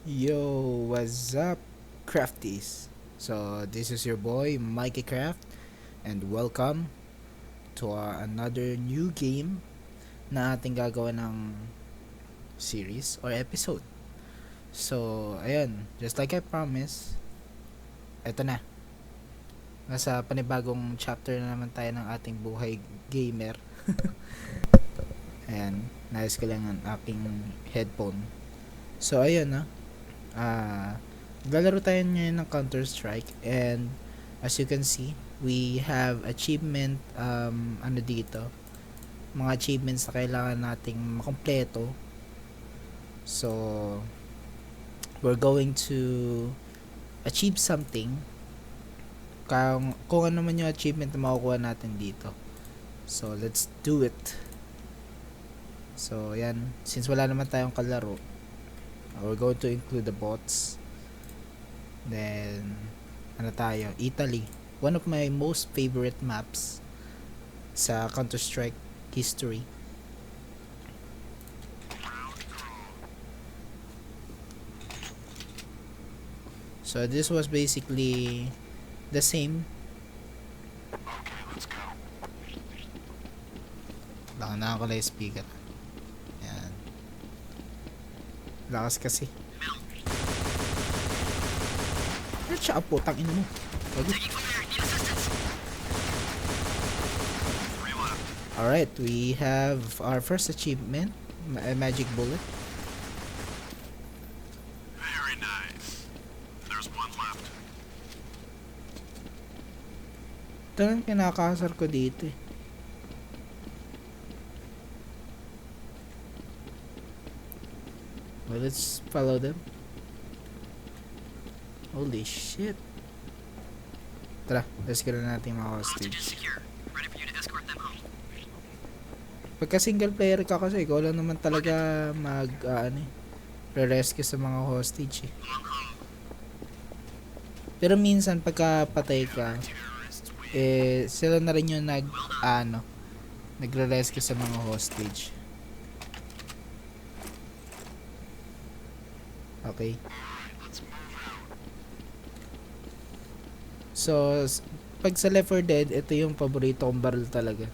Yo, what's up, crafties? So, this is your boy, Mikey Craft, and welcome to another new game na ating gagawa ng series or episode. So, ayan, just like I promised, eto na. Nasa panibagong chapter na naman tayo ng ating buhay gamer. Ayan, nais ko lang ang aking headphone. So, ayun na. Lalaro tayo ngayon ng Counter-Strike, and as you can see, we have achievement, ano dito, mga achievements na kailangan nating makompleto. So, we're going to achieve something kung ano man yung achievement na makukuha natin dito. So, let's do it. So, yan. Since wala naman tayong kalaro, we're going to include the bots. Then, ano tayo? Italy. One of my most favorite maps sa Counter-Strike history. So, this was basically the same. Baka na ako lang speaker. Yan. Lakas kasi. Ano siya, putang ina mo? Alright, we have our first achievement, a magic bullet. Very nice. There's one left. Ito lang kinakasar ko dito eh. Well, let's follow them. Holy shit. Tara, let's get na natin mga hostage. Secure. Ready for you to escort them home. Pagka single player ka kasi, ikaw lang naman talaga re-rescue sa mga hostage eh. Pero minsan pagka patay ka, sila na rin yung nagre-rescue sa mga hostage. Okay. So, pag sa Left 4 Dead, ito yung paborito kong barrel talaga.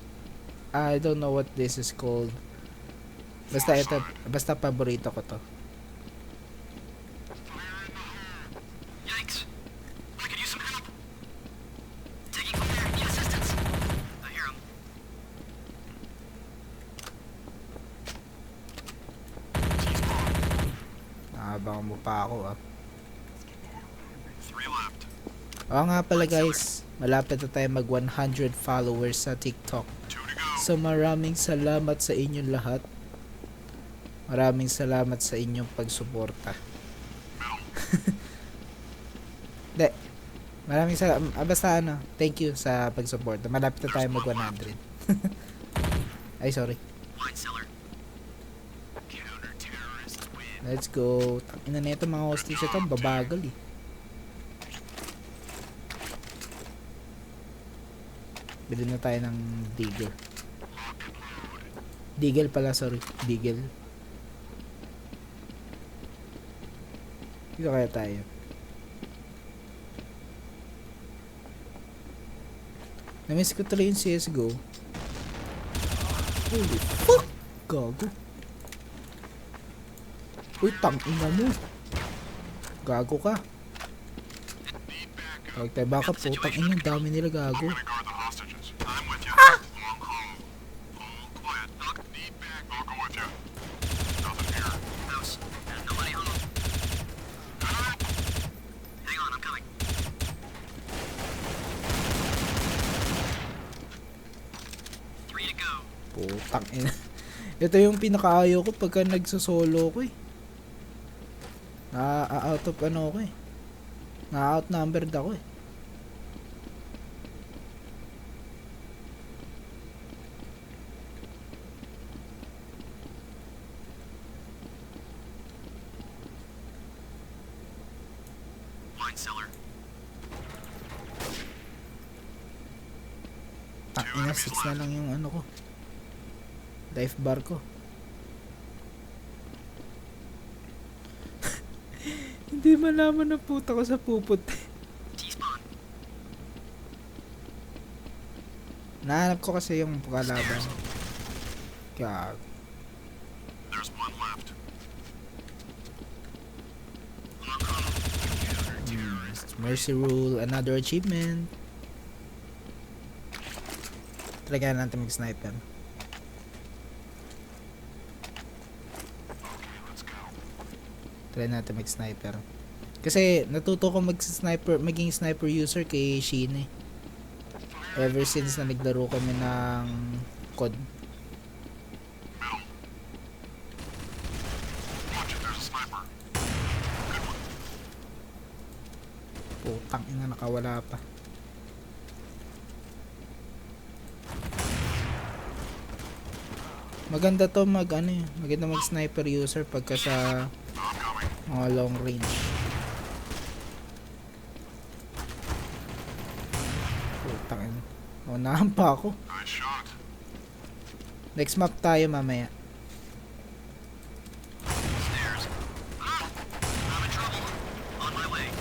I don't know what this is called. Basta paborito ko to. Yikes. I could use some help. Taking fire. Need assistance. I hear him. Nakabangan mo pa ako ah. 3 left. Oo nga pala guys, malapit na tayo mag 100 followers sa TikTok. 2 to go. So maraming salamat sa inyong lahat. Maraming salamat sa inyong pagsuporta. De, maraming salamat. Basta thank you sa pagsuporta. Malapit na tayo mag 100. Ay, sorry. Wine cellar. Counter-terrorists win. Let's go. Ina na ito mga hostage ito, babagal eh. Bili na tayo ng Deagle. Deagle pala, sorry. Deagle. Dito kaya tayo. Namiss ko tuloy yung CSGO. Holy fuck! Gago. Uy, tangina mo. Gago ka. Huwag tayo baka po. Tangina, dami nila gago. Gonna guard the hostages. I'm with you. Long haul. All quiet. Need back. I'll go with you. Nothing here. House. Nobody home. Hang on, I'm coming. Three to go. Putang ina. Ito yung pinakaayaw ko pagka nagsosolo ko eh. Out of ako eh. Na-outnumbered ako eh. Wine cellar. Tangina, 6 na lang yung ko. Life bar ko. Hindi malaman na puta ko sa puput. T-spawn. Nahanap ko kasi yung kalaban. Gag. There's one left. Mercy rule, another achievement. Try kaya natin mag-sniper. Let's go. Try natin mag-sniper. Kasi natuto ko mag-sniper, maging sniper user kay Sheen eh. Ever since na naglaro kami ng COD. Middle. Watch it, there's a sniper. Putang ina, nakawala pa. Maganda to maganda mag sniper user pagka sa I'm coming. mga long range. Putang ina. Unahan pa ako. Nice shot. Next map tayo mamaya. Stairs. Ah! I'm in trouble. On my way.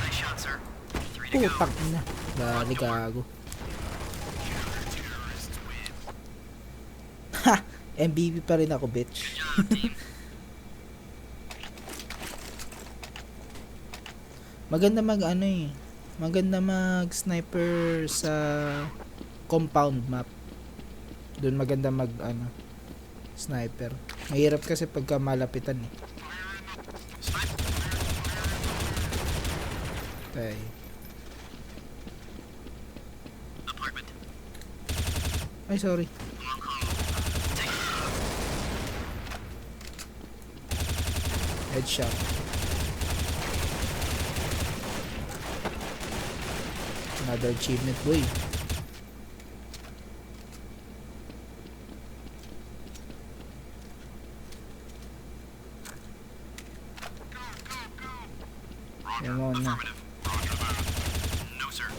Nice shot, sir. 3 to go. Putang ina. Dali gago. Terrorists win. Ha! MVP pa rin ako, bitch. Good job, team. Maganda maganda mag sniper sa compound map. Doon maganda mag sniper. Mahirap kasi pagka malapitan eh. Sniper. Okay. Apartment. Ay, sorry. Headshot. Another achievement, boy. Yan mo na. Affirmative. Roger that. No, sir.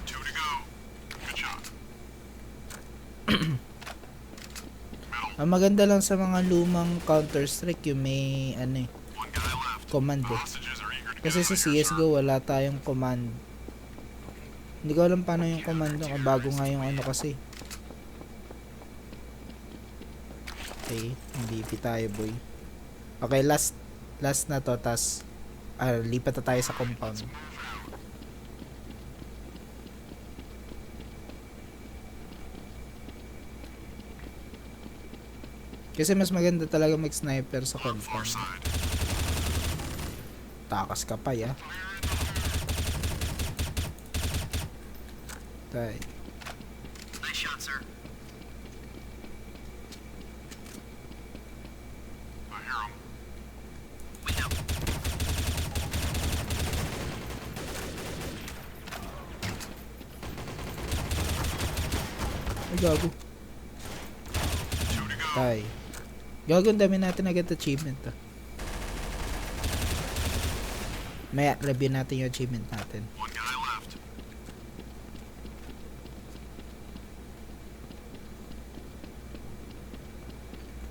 2 to go. Good shot. Middle. Ang maganda lang sa mga lumang Counter-Strike yung may One guy left. command eh. Hostages are eager to Kasi sa CSGO wala tayong command. Hindi ko alam paano yung command nyo. Bago nga yung kasi. Okay, MVP tayo, boy. Okay, last na to, tas lipat na tayo sa compound. Kasi mas maganda talaga mag-sniper sa far compound. side. Takas ka pa, ya. Tay. Nice shot, sir. I hear him. Window. Ay, gago. 2 to go. Tay. Gago, ang dami natin agad achievement, ah. Maya, review natin yung achievement natin. One guy left.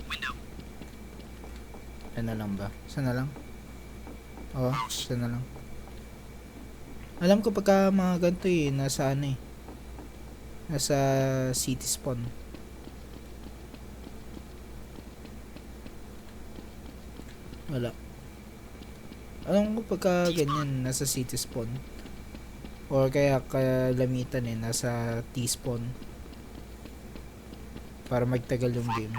Window. Ano lang ba? Sana lang? Oo, House. sana lang. Alam ko pagka mga ganito eh, nasa nasa city spawn. Wala. Alam ko pagka ganyan, nasa city spawn. Or kaya kalamitan eh, nasa T-spawn. Para magtagal yung game.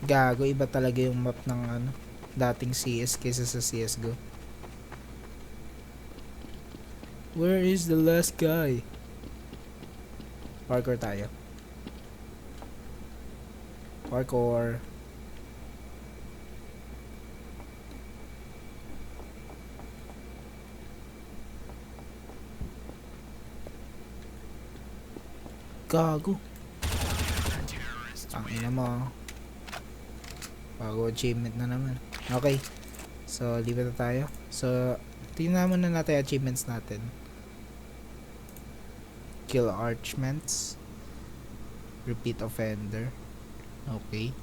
Gago, iba talaga yung map ng dating CS kaysa sa CSGO. Where is the last guy? Parkour tayo. Parkour. Gago. Ang ina mo. Bago achievement na naman. Okay. So, lipat na tayo. So, tingnan muna natin achievements natin. kill archments. Repeat offender. Okay.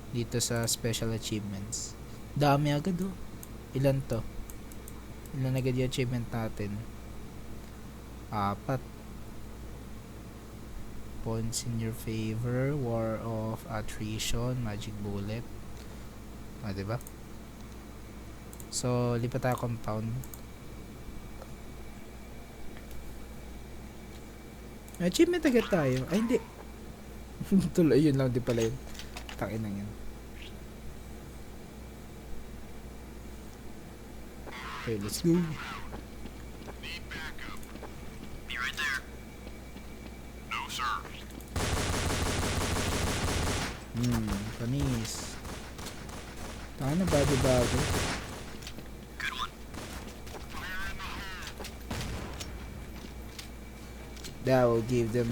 Dito sa special achievements. Dami agad oh. Ilan to? Ilan agad yung achievement natin? 4. Points in your favor. War of attrition. Magic bullet. Diba? So, lipat tayo compound. Achievement agad tayo. Ay, hindi. Tuloy, yun lang. Di pala yun. Takin na yan. Okay, let's go. Need backup. Be right there. No, sir. Panis. Taka na bago-bago. Good one. That will give them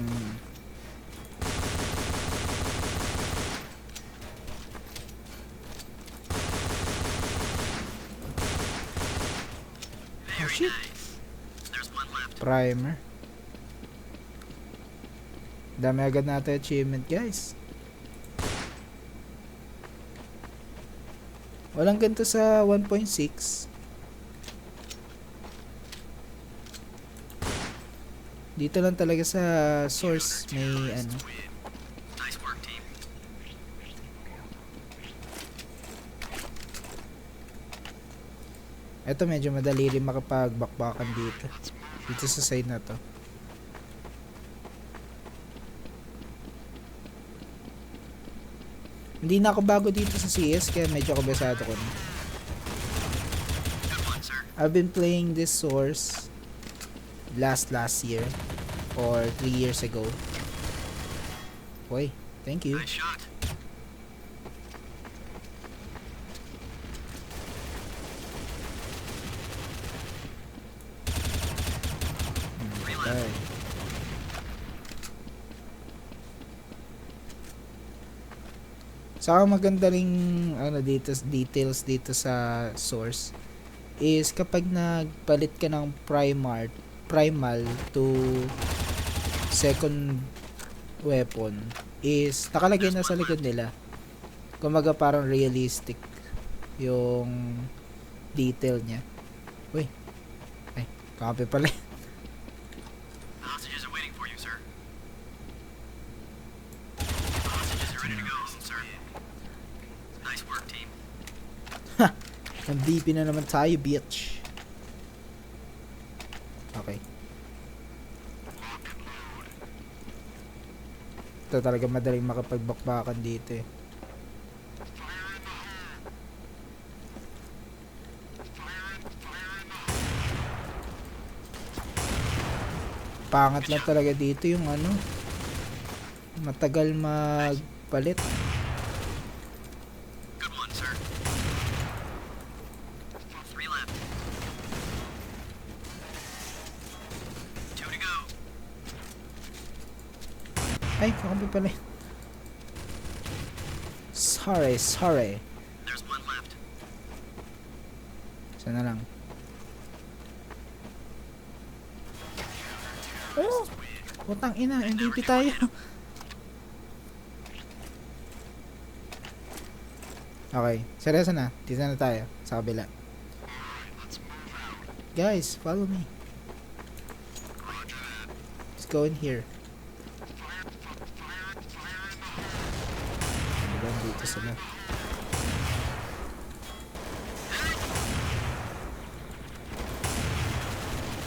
Very shit. nice. There's one left. primer. Dami agad natin achievement, guys. Walang ganito sa 1.6. Dito lang talaga sa source may ano. Nice work, team. Ito medyo madali rin makapagbakbakan dito. Dito sa side na to. Hindi na ako bago dito sa CS kaya medyo kabisado ko na. Good one, sir. I've been playing this source last year or 3 years ago. Boy, thank you. Nice shot. Okay. Saka maganda ring ano dito details dito sa source is kapag nagpalit ka ng primal to second weapon is nakalagay na sa likod nila. Kumaga parang realistic yung detail niya. Uy. Ay, copy pala. The hostages are waiting for you, sir. The hostages are ready to go, sir. Nice work, team. MVP na naman tayo, bitch. Okay. Ito talaga madaling makapagbakbakan dito eh. Pangat lang talaga dito yung ano. Matagal magpalit. Good one, sir. 3 left. 2 to go. Ay, kakabi pala. Sorry. There's 1 left. Sana lang. Oh! Putang ina, MVP tayo. Okay, seryoso na. Dito na tayo, sa kabila. Guys, follow me. Let's go in here. Diba, dito sila.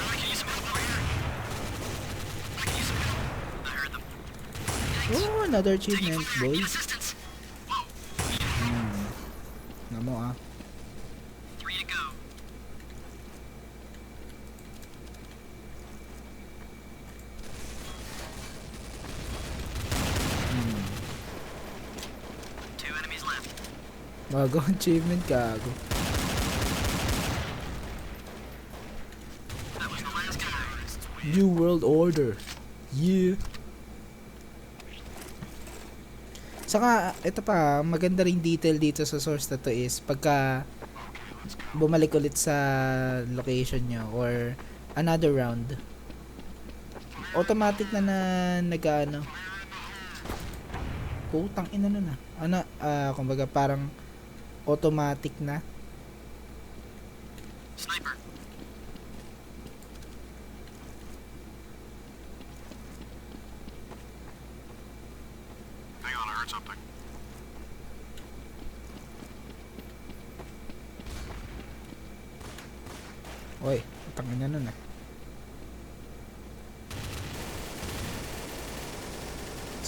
I can use some help over here. I can use some help. I heard them. Oh, another achievement, Taking fire. boy. Need assistance. Whoa. Namo ah. 3 to go. Hmm. 2 enemies left. Bago achievement, gago. That was the last guy. New World Order. Yeah. Saka, ito pa, maganda ring detail dito sa source na to is pagka bumalik ulit sa location nyo or another round, automatic na nag-ano. Putang ina nun ah. Ano, kumbaga parang automatic na. Sniper. Hang on, I heard something. Oy, putang ina nun ah.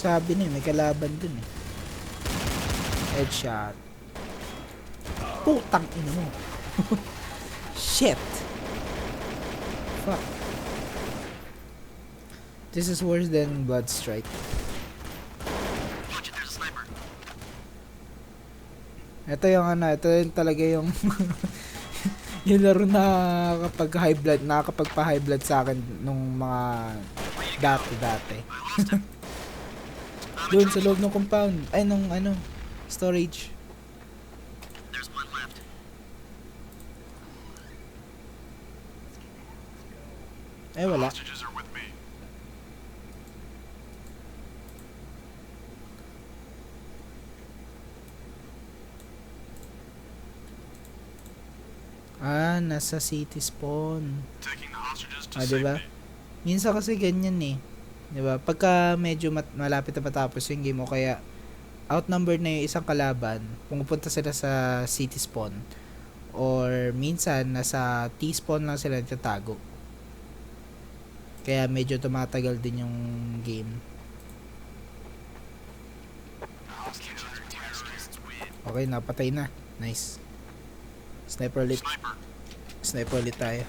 Sabi na may kalaban dun eh. Headshot. Putang ina mo. Shit. Fuck. This is worse than Blood Strike. Watch it, there's a sniper. Ito yung ano, ito yung talaga yung yung laro na kapag high blood, nakakapagpa-high blood sa akin nung mga dati. I lost him. Doon sa loob ng compound. Ay, nung ano, storage. There's one left. Ay, wala. Hostages are with me. Nasa city spawn. Taking the hostages to Diba? safety. Minsan kasi ganyan eh. 'Di ba? Pagka medyo malapit na matapos yung game o kaya outnumbered na yung isang kalaban, pumupunta sila sa city spawn. Or minsan nasa T-spawn lang sila nagtatago. Kaya medyo tumatagal din yung game. Okay, napatay na. Nice. Sniper ulit. Sniper. Sniper ulit tayo.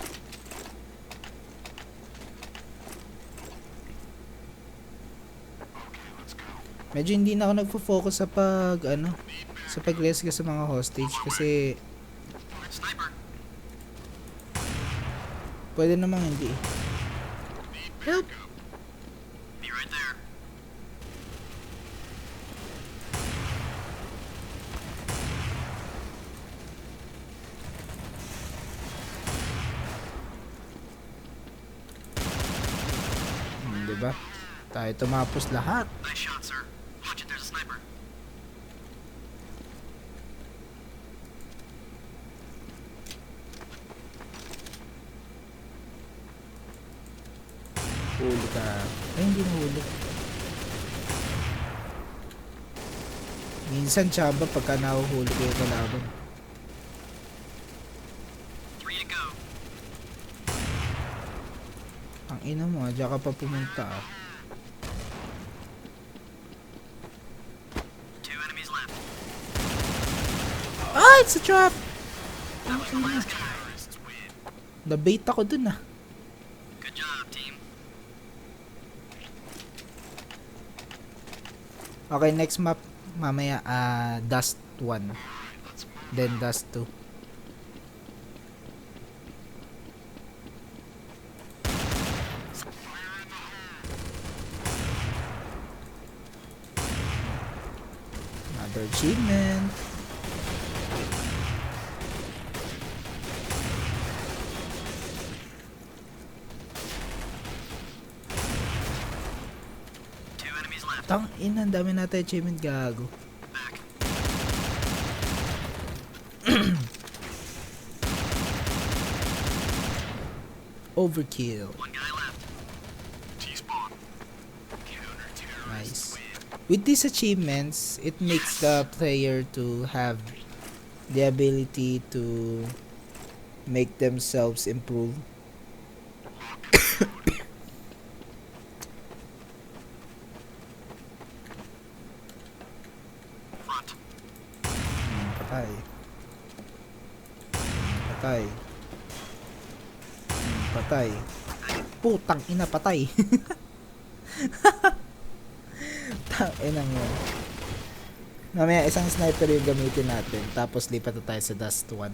Medyo hindi na ako nagfo-focus sa sa pag-rescue sa mga hostage kasi Sniper. pwede namang hindi. Help! Be right there. Diba? Tayo tumapos lahat. Nice shot, sir. Watch it, there's a sniper. Huli ka. Ay, hindi na huli. Minsan tsaba pagka nahuhuli kayo kalaban. 3 to go. Ang ina mo, diyan ka pa pumunta ah. 2 enemies left. Ah, it's a trap! That was the last guy. Terrorists win. Nabait ako dun ah. Good job, team. Okay, next map. Mamaya, Dust 1. Let's move. Then Dust 2. Another achievement. Two enemies left. Tang ina, ang dami natin achievement, gago. Back. Overkill. One guy left. T-spawn. Counter-terrorists Nice. win. With these achievements, it makes the player to have the ability to make themselves improve. Front. Patay. Patay. Patay. Putang ina, patay. Tang ina mo. Mamaya isang sniper yung gamitin natin. Tapos lipat na tayo sa Dust 1.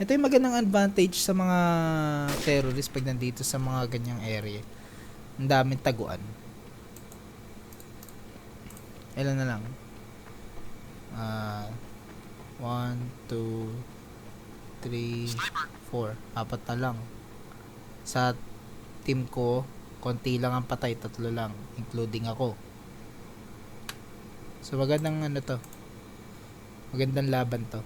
Ito yung magandang advantage sa mga terrorist pag nandito sa mga ganyang area. Ang daming taguan. Ilan na lang? 1, 2, 3, Sniper. 4. Apat na lang. Sa team ko, konti lang ang patay, 3 lang, including ako. So magandang ano to. Magandang laban to.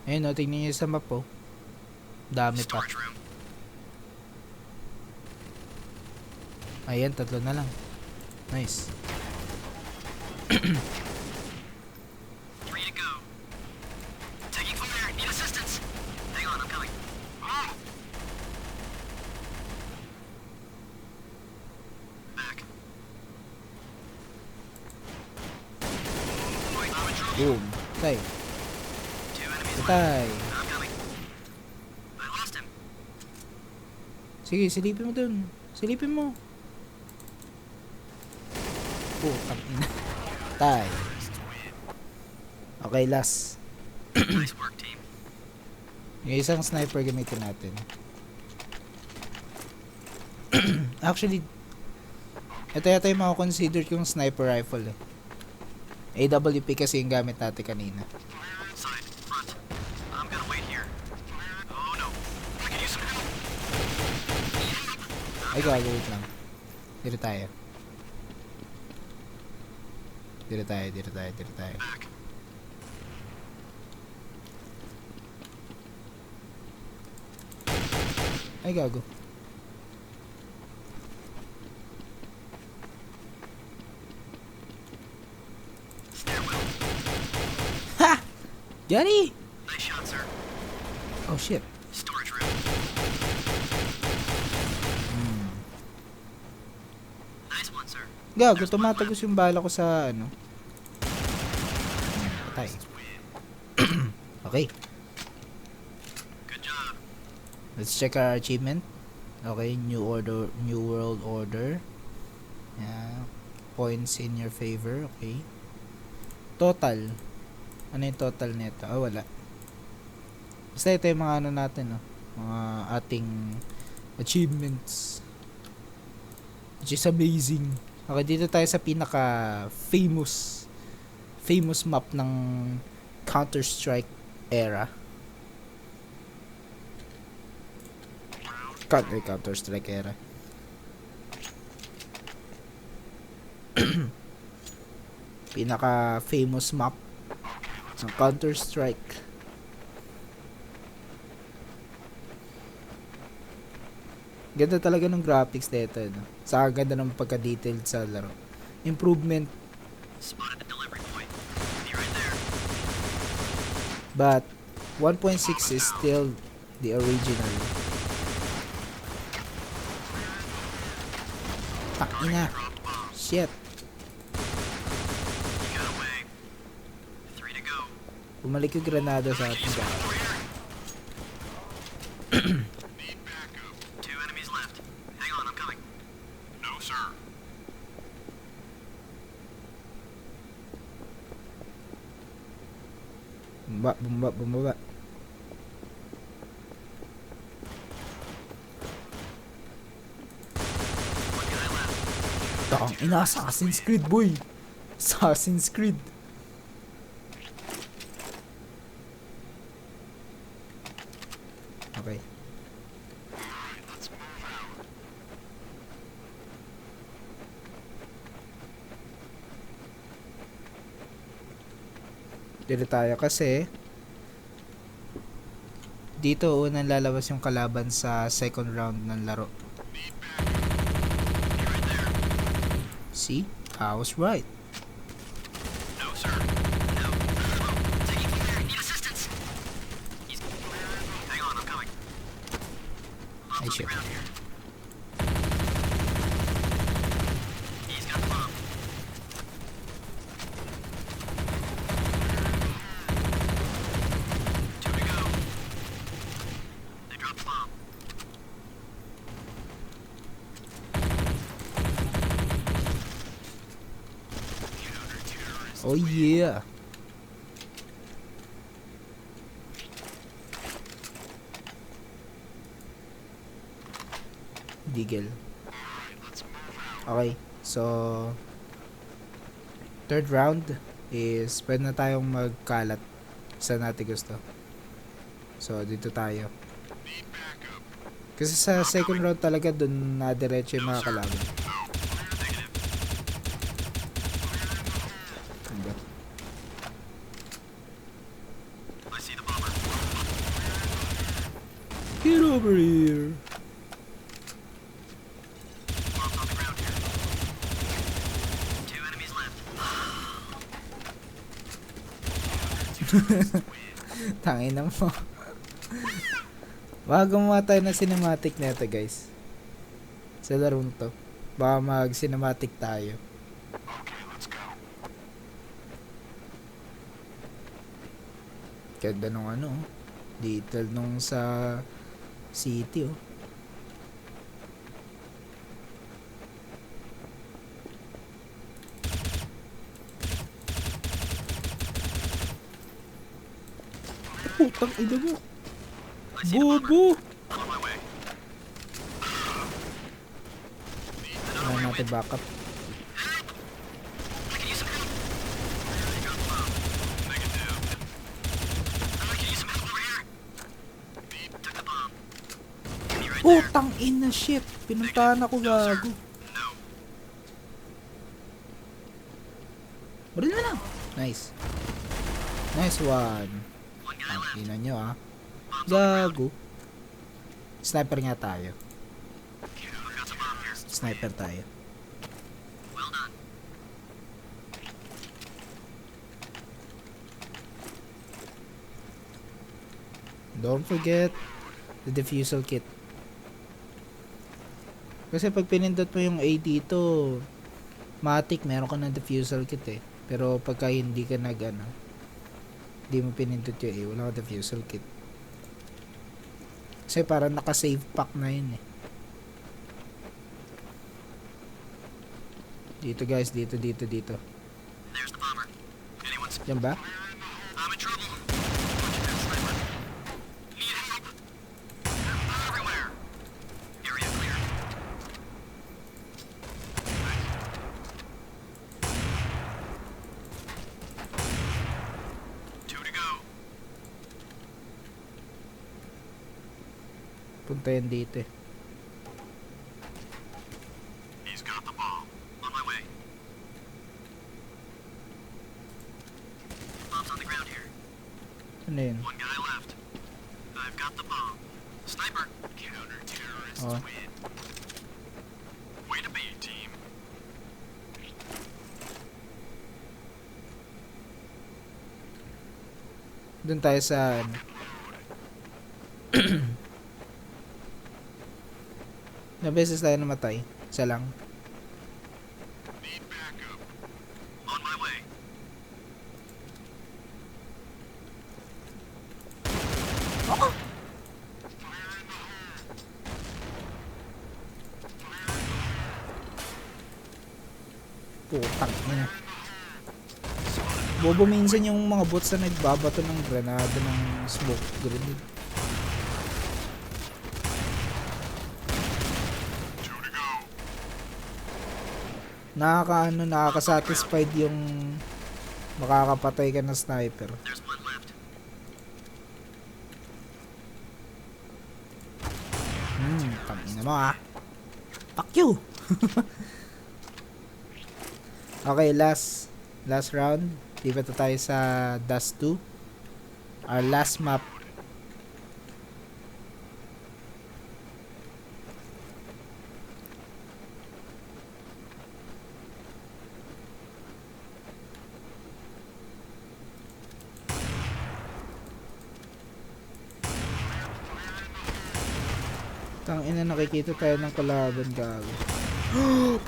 Ayun o, tingnan nyo sa map po. Dami pa. Storage room. Ayan, 3 na lang. Nice. 3 to go. Taking fire. Need assistance. Hang on, I'm coming. Ah! Back. Boy, I'm in trouble. Boom. Patay. 2 enemies left. Patay. I'm coming. I lost him. Sige, silipin mo dun. Silipin mo. Oh, tangina. Patay. Okay, last. Nice work, team. Yung isang sniper gamitin natin. Actually, ito yata yung consider kong sniper rifle eh. AWP kasi yung gamit natin kanina. Side, front. I'm gonna wait here. Oh no. I can use some help. Ay, gagawin lang. Dito tayo. Dito tayo. Back. Ay, gago. Stairwell. Ha! Johnny! Nice shot, sir. Oh, shit. Storage room. Nice one, sir. Gago, tumatagos yung bala ko sa ano. Patay. Okay. Good job. Let's check our achievement. Okay, new world order. Yeah. Points in your favor. Okay. Total. Ano yung total nito? Ah, wala. Basta ito yung mga ano natin, no? Mga ating achievements. Which is amazing. Okay, dito tayo sa pinaka famous map ng Counter-Strike era. Counter-Strike era. Pinaka famous map ng Counter-Strike. Ganda talaga ng graphics nito, no? Sa ganda ng pagka-detailed sa laro. Improvement, Spotted the delivery point. Be right there. but 1.6 is still the original. Takina. Dropped bomb. Shit. You got away. 3 to go. Bumalik yung granada sa ating Use one gamit. more here. Need backup. 2 enemies left. Hang on, I'm coming. No, sir. Bumaba. One guy left. Tang ina, Assassin's Creed, boy. Assassin's Creed. Okay. Alright, let's move out. Dito tayo kasi dito unang lalabas yung kalaban sa second round ng laro. Need backup. Be right there. See? I was right. No, sir. No. Taking fire. Need assistance. He's... Hang on, I'm coming. Bomb's Ay, on the shit. ground here. He's got the bomb. Two to go. They dropped the bomb. Counter-terrorist. Oh yeah. Deagle. Alright, let's move out. Okay. So third round is pwede na tayong magkalat Saan natin gusto. So, dito tayo. Need backup. Kasi sa second round talaga dun na diretso yung mga kalaban. Negative. Ano ba? I see the bomber. Get over here. Bombs on the ground here. 2 enemies left. Tangin na mo. Baka gumawa tayo ng cinematic nito guys. Sa larong to. Baka mag cinematic tayo. Okay, let's go. Ganda nung ano. Detail nung sa city oh. Putang ina mo. I see the bomber. Bobo. On my way. Kailangan natin backup. I can use some help. You got the bomb. Negative. I can use some help over here. Took the bomb. Enemy right there. Putang ina shit. Pinuntahan ako gago. No. Baril na lang. Nice. Nice one. One guy left. Tingnan nyo ah. Bombs on the ground. Gago. Sniper nga tayo. I've got some bomb here. Sniper tayo. Well done. Don't forget the diffusal kit. Kasi pag pinindot mo yung A dito, matik meron ka ng diffusal kit eh. Pero pagka hindi ka hindi mo pinindot yung A, wala ka diffusal kit. Kasi parang naka-save pack na yun eh. Dito guys, dito. There's the bomber. Anyone's... Yan ba? I'm in trouble. Watch that sniper. Need help. They're everywhere. Area clear. Two to go. Punta yan dito eh. He's got the bomb. On my way. Bomb's on the ground here. Ano yun? One guy left. I've got the bomb. Sniper. Counter-terrorists Oh. win. Way to be, team. Doon tayo sa na beses tayo namatay. Isa lang. Need backup. On my way. Putang ina. Bobo minsan yung mga bots na nagbabato ng granada ng smoke grenade. Two to go. Nakaka-satisfied yung makakapatay ka ng sniper. There's one left. Tangina mo ah. Fuck you. Okay, last round. Lipat na tayo sa Dust 2. Our last map. Putang ina, nakikita tayo ng kalaban gago.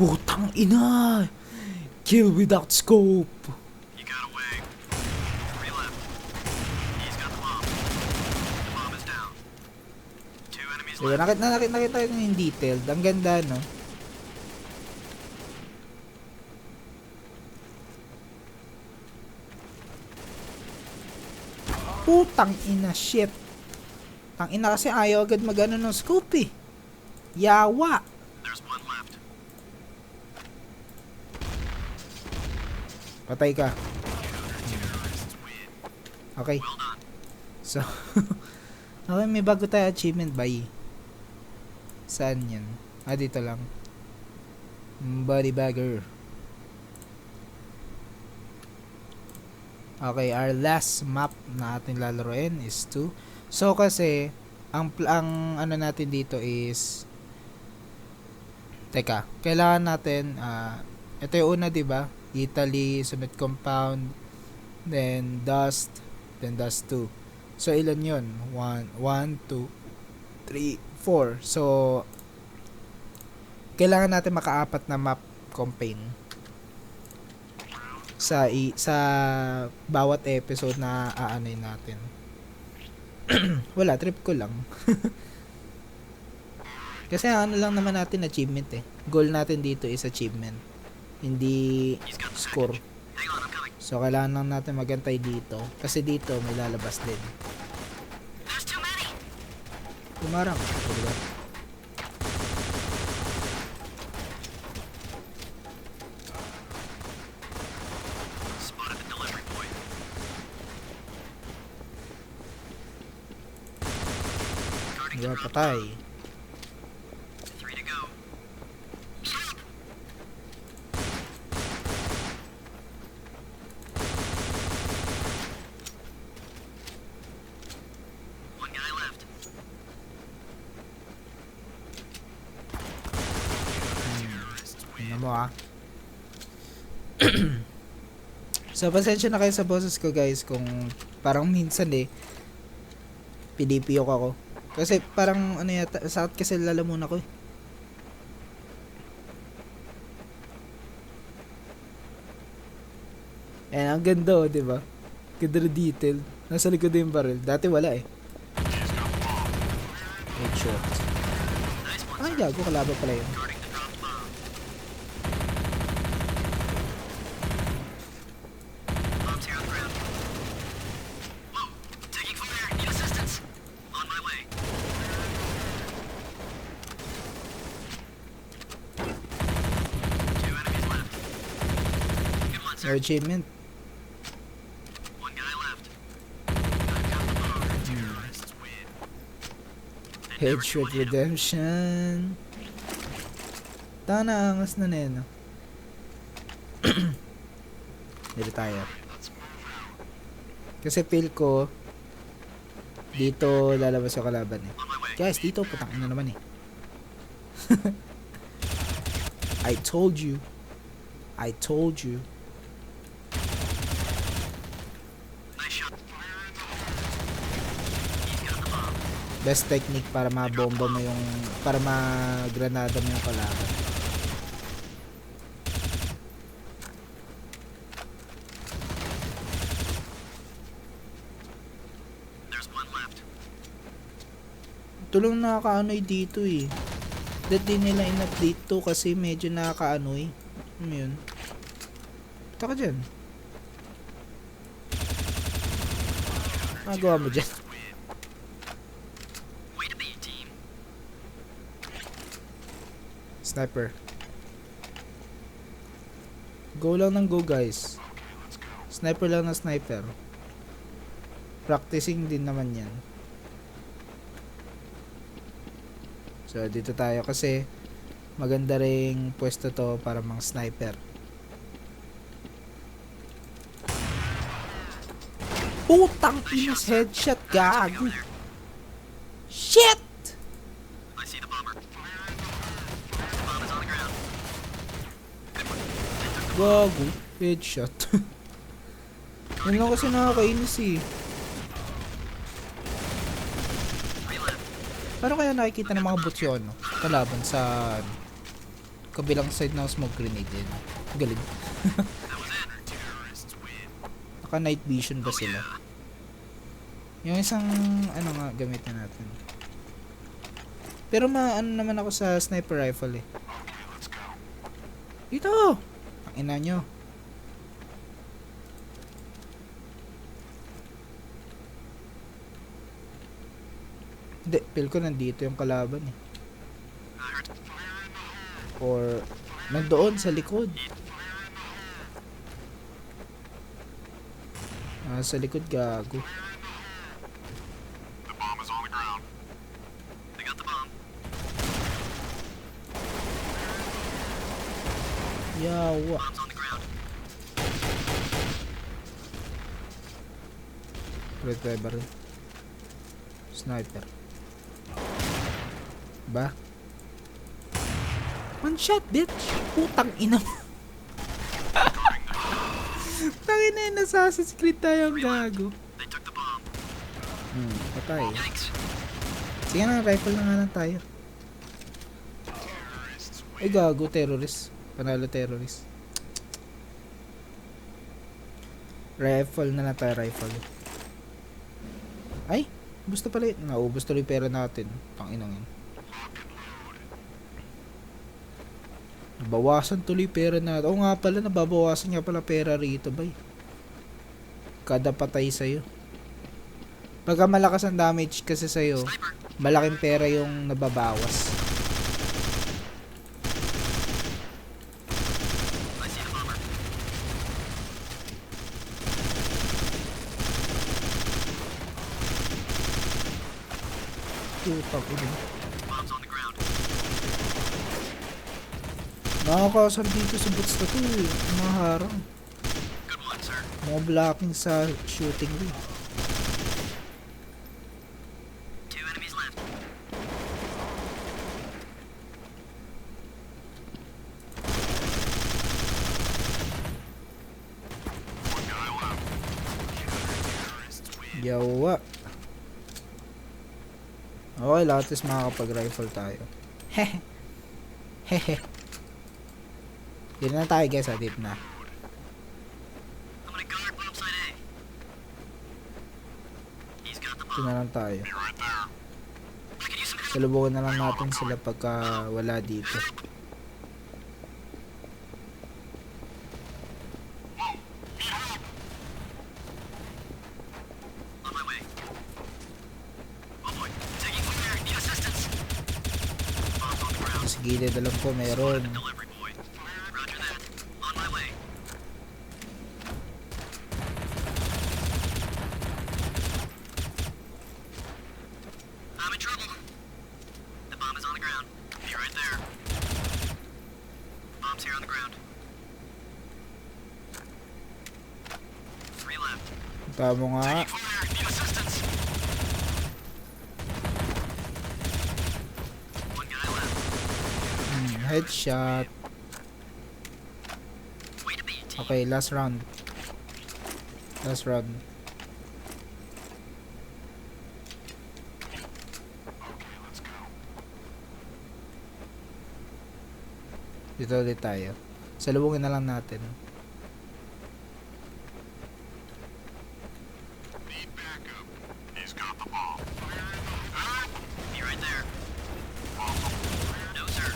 Putang ina! Kill without scope! You got away. Three left. He's got the bomb. The bomb is down. Two enemies Diba, left. nakita tayo yung detailed. Ang ganda, no? Putang ina, shit. Tang ina kasi ayaw agad magano ng scope eh. Yawa. There's one left. Patay ka. Counter-terrorists win. Okay. Well done. So, okay, may bago tayo achievement ba? Saan yan? Ah, dito lang. Body bagger. Okay, our last map na ating lalaroin is 2. So, kasi, ang ano natin dito is, teka, kailangan natin, ito yung una, diba? Italy, Summit Compound, then Dust 2. So, ilan yun? 1, 2, 3, 4. So, kailangan natin makaapat na map campaign sa bawat episode na aanay natin. Wala, trip ko lang. Kasi ano lang naman natin achievement eh. Goal natin dito is achievement. Hindi He's got the score. package. Hang on, I'm coming. So, kailangan lang natin magantay dito. Kasi dito, may lalabas din. There's too many. Kumarang. Diba? Spotted the delivery boy. Guarding the Diba, drop. patay. 3 to go. One guy left. Tingnan mo ah. So, pasensya na kayo sa boses ko guys kung parang minsan pinipiyok ako. Kasi parang ano yata, sakit kasi lalamunan ko eh. Ayan, ang ganda oh, diba? Ganda na detail. Nasa likod yung barrel. Dati wala eh. Headshot. Nice one, Ay, sir. gago, kalaban pala yun. Guarding the drop bomb. Bombs here on the ground. Whoa! Taking fire. Need assistance. On my way. Two enemies left. Good one, No sir. achievement. One guy left. I've got the bomb. Terrorists win. And never Headshot do I hit 'em. redemption. Tana, angas na neno. Dito tayo. Kasi feel ko dito lalabas yung kalaban eh. On my way. Guys, dito putang ina naman eh. I told you. I told you. Nice shot. He's got the bomb. Best technique para mabomba mo yung para magranada mo yung kalaban. There's one left. Tulong nakakaanoy dito eh. That din nila in-update to kasi medyo nakakaanoy. Ano yun? Punta ka dyan. Magawa mo dyan. Way to be, team. Sniper. Go lang ng go guys. Sniper lang na sniper. Practicing din naman yan. So dito tayo kasi maganda ring pwesto to para mga sniper. Putang inas headshot gago. Shit! I see the bomber. The bomb is on the ground. Good one. They took the Gago. Headshot. Yan lang kasi nakakainis eh. three left. Paano kaya nakikita ng mga bots yun, no? Kalaban sa kabilang side ng smoke grenade din. Galing. That was it. Terrorists win. Naka night vision ba sila? Yung isang ano nga gamitin natin. Pero ano naman ako sa sniper rifle eh. Dito! Ang ina nyo. Hindi, feel ko nandito yung kalaban eh. I heard Or nandoon sa likod. Sa likod, gago. The bomb is on the ground. They got the bomb. Yawa. Bomb's on the ground. Red pepper. Sniper. Ba? One shot, bitch! Putang ina mo. Tangina yun, Assassin's Creed tayo ang gago. They took the bomb. Patay. Yikes. Sige na, rifle na nga lang tayo. Ay gago, terrorist. Panalo terrorist. Rifle na lang tayo, rifle. Ay, gusto pala yun. Naubos tuloy pera natin. Tanginang yun. Nabawasan tuloy pera natin. Oo nga pala, nababawasan nga pala pera rito, bay. Kada patay sa'yo. Pagka malakas ang damage kasi sa'yo, Sniper. malaking pera yung nababawas. I see the bomber. Putang ina. Bomb's on the ground. Nakakasar dito sa boots na to eh. Mga harang. Good one, sir. Mga blocking sa shooting rin. 2 enemies left. One guy left. Terrorists win. Yawa. Okay, lahat is makakapag-rifle tayo. Hehe. Hehe. Dito na tayo guys, dito na. I'm gonna guard bomb site A. He's got the Dito bomb. na lang tayo. Be right there. I could use some help. Salubungan na lang natin sila pagka wala dito. On my way. Oh boy. Taking fire. Need assistance. Bomb's on the ground. Sa gilid alam ko meron. Delivery boy. Roger that. On my way. I'm in trouble. The bomb is on the ground. Be right there. Bomb's here on the ground. 3 left. Tama nga. Taking fire. Need assistance. One guy left. Headshot. Way to be, team. Okay, last round. Last round. Okay, let's go. Dito ulit tayo. Salubungin na lang natin. Need backup. He's got the bomb. Be right there. No, sir.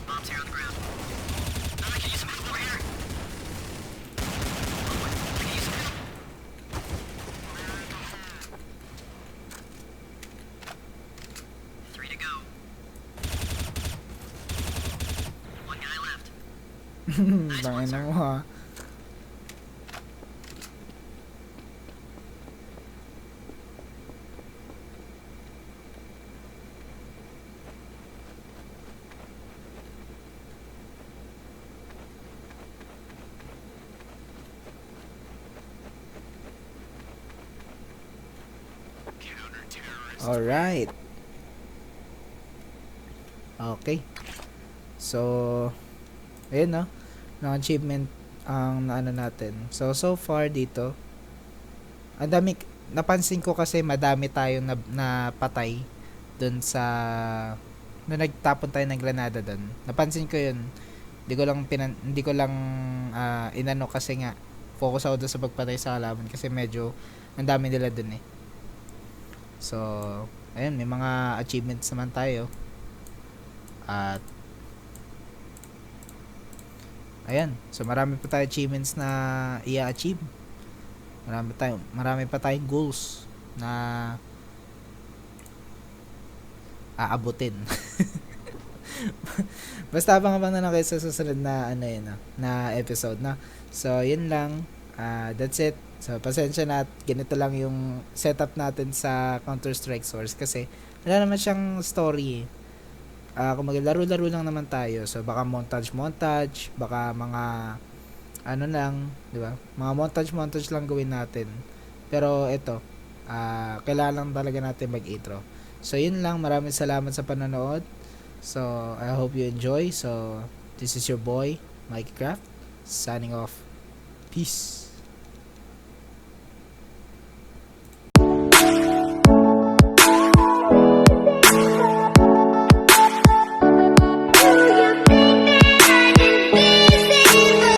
Bomb's here on the ground. I can use some help over here. Oh, boy. I can use some help. 3 to go. One guy left. Tangin na mo ha. Counter-terrorist. Alright. Okay. So, ayun no. Ng achievement ang naano natin. So far dito, ang dami, napansin ko kasi madami tayong napatay dun sa, nung nagtapon tayo ng granada dun. Napansin ko yun. Hindi ko lang inano kasi nga, focus ako dun sa pagpatay sa halaman kasi medyo, ang dami nila dun eh. So, ayun, may mga achievements naman tayo. At ayan, so marami pa tayo achievements na i-achieve. Marami pa tayong goals na aabutin. Basta abang-abang na lang kayo sa susunod na ano yun, na episode na. So, yun lang. That's it. So, pasensya na at ganito lang yung setup natin sa Counter-Strike Source kasi wala naman siyang story. Kung laro-laro lang naman tayo. So, baka montage-montage, baka mga ano lang, di ba? Mga montage-montage lang gawin natin. Pero ito, kailangan lang talaga natin mag-intro. So, yun lang. Maraming salamat sa panonood. So, I hope you enjoy. So, this is your boy, Mike Craft, signing off. Peace.